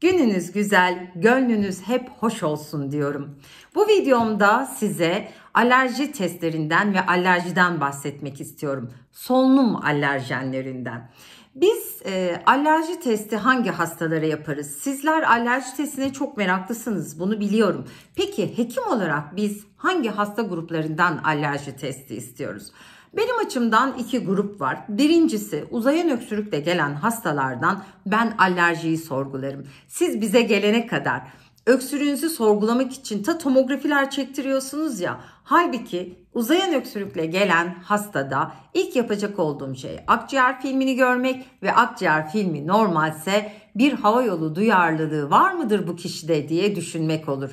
Gününüz güzel, gönlünüz hep hoş olsun diyorum. Bu videomda size alerji testlerinden ve alerjiden bahsetmek istiyorum. Solunum alerjenlerinden. Biz alerji testi hangi hastalara yaparız? Sizler alerji testine çok meraklısınız, bunu biliyorum. Peki hekim olarak biz hangi hasta gruplarından alerji testi istiyoruz? Benim açımdan iki grup var. Birincisi, uzayan öksürükle gelen hastalardan ben alerjiyi sorgularım. Siz bize gelene kadar öksürüğünüzü sorgulamak için tomografiler çektiriyorsunuz ya. Halbuki uzayan öksürükle gelen hastada ilk yapacak olduğum şey akciğer filmini görmek ve akciğer filmi normalse bir havayolu duyarlılığı var mıdır bu kişide diye düşünmek olur.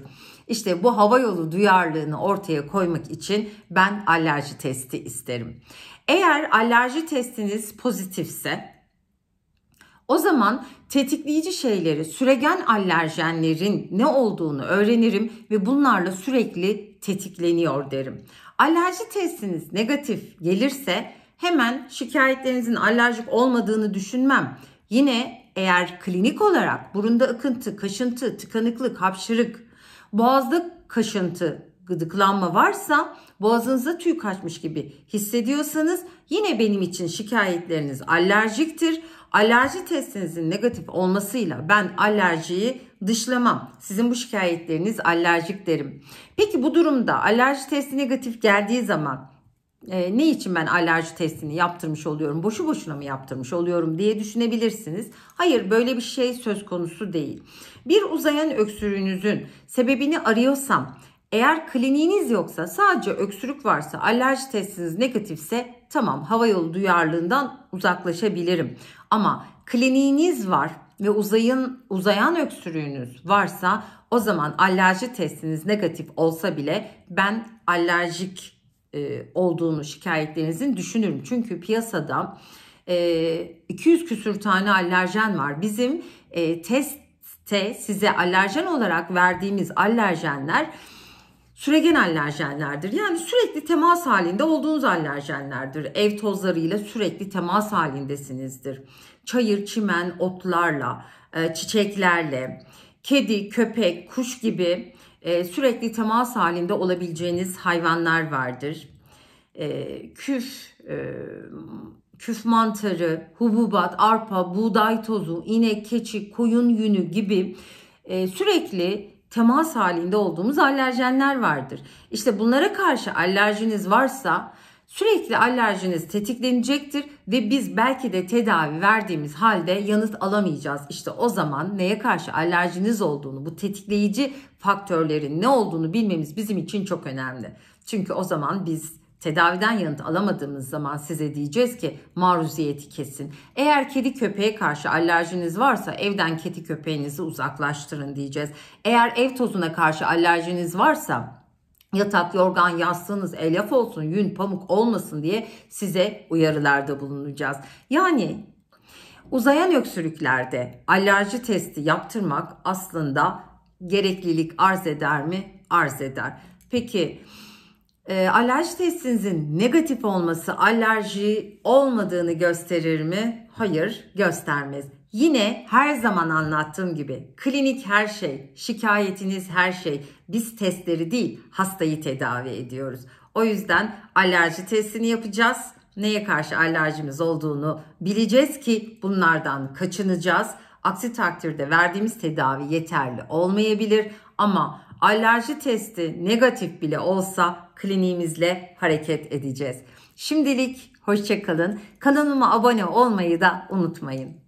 İşte bu havayolu duyarlılığını ortaya koymak için ben alerji testi isterim. Eğer alerji testiniz pozitifse o zaman tetikleyici şeyleri, süregen alerjenlerin ne olduğunu öğrenirim ve bunlarla sürekli tetikleniyor derim. Alerji testiniz negatif gelirse hemen şikayetlerinizin alerjik olmadığını düşünmem. Yine eğer klinik olarak burunda akıntı, kaşıntı, tıkanıklık, hapşırık, boğazda kaşıntı, gıdıklanma varsa, boğazınıza tüy kaçmış gibi hissediyorsanız yine benim için şikayetleriniz alerjiktir. Alerji testinizin negatif olmasıyla ben alerjiyi dışlamam. Sizin bu şikayetleriniz alerjik derim. Peki bu durumda alerji testi negatif geldiği zaman ne için ben alerji testini yaptırmış oluyorum, boşu boşuna mı yaptırmış oluyorum diye düşünebilirsiniz. Hayır, böyle bir şey söz konusu değil. Bir uzayan öksürüğünüzün sebebini arıyorsam, eğer kliniğiniz yoksa, sadece öksürük varsa, alerji testiniz negatifse tamam, havayolu duyarlılığından uzaklaşabilirim. Ama kliniğiniz var ve uzayan öksürüğünüz varsa o zaman alerji testiniz negatif olsa bile ben alerjik olduğunu, şikayetlerinizin düşünürüm. Çünkü piyasada 200 küsür tane alerjen var. Bizim testte size alerjen olarak verdiğimiz alerjenler süregen alerjenlerdir. Yani sürekli temas halinde olduğunuz alerjenlerdir. Ev tozlarıyla sürekli temas halindesinizdir. Çayır, çimen, otlarla, çiçeklerle, kedi, köpek, kuş gibi sürekli temas halinde olabileceğiniz hayvanlar vardır. Küf mantarı, hububat, arpa, buğday tozu, inek, keçi, koyun yünü gibi sürekli temas halinde olduğumuz alerjenler vardır. İşte bunlara karşı alerjiniz varsa sürekli alerjiniz tetiklenecektir ve biz belki de tedavi verdiğimiz halde yanıt alamayacağız. İşte o zaman neye karşı alerjiniz olduğunu, bu tetikleyici faktörlerin ne olduğunu bilmemiz bizim için çok önemli. Çünkü o zaman biz tedaviden yanıt alamadığımız zaman size diyeceğiz ki maruziyeti kesin. Eğer kedi köpeğe karşı alerjiniz varsa evden kedi köpeğinizi uzaklaştırın diyeceğiz. Eğer ev tozuna karşı alerjiniz varsa yatak, yorgan, yastığınız elyaf olsun, yün, pamuk olmasın diye size uyarılarda bulunacağız. Yani uzayan öksürüklerde alerji testi yaptırmak aslında gereklilik arz eder mi? Arz eder. Peki alerji testinizin negatif olması alerji olmadığını gösterir mi? Hayır, göstermez. Yine her zaman anlattığım gibi klinik her şey, şikayetiniz her şey. Biz testleri değil, hastayı tedavi ediyoruz. O yüzden alerji testini yapacağız. Neye karşı alerjimiz olduğunu bileceğiz ki bunlardan kaçınacağız. Aksi takdirde verdiğimiz tedavi yeterli olmayabilir ama alerji testi negatif bile olsa kliniğimizle hareket edeceğiz. Şimdilik hoşça kalın. Kanalıma abone olmayı da unutmayın.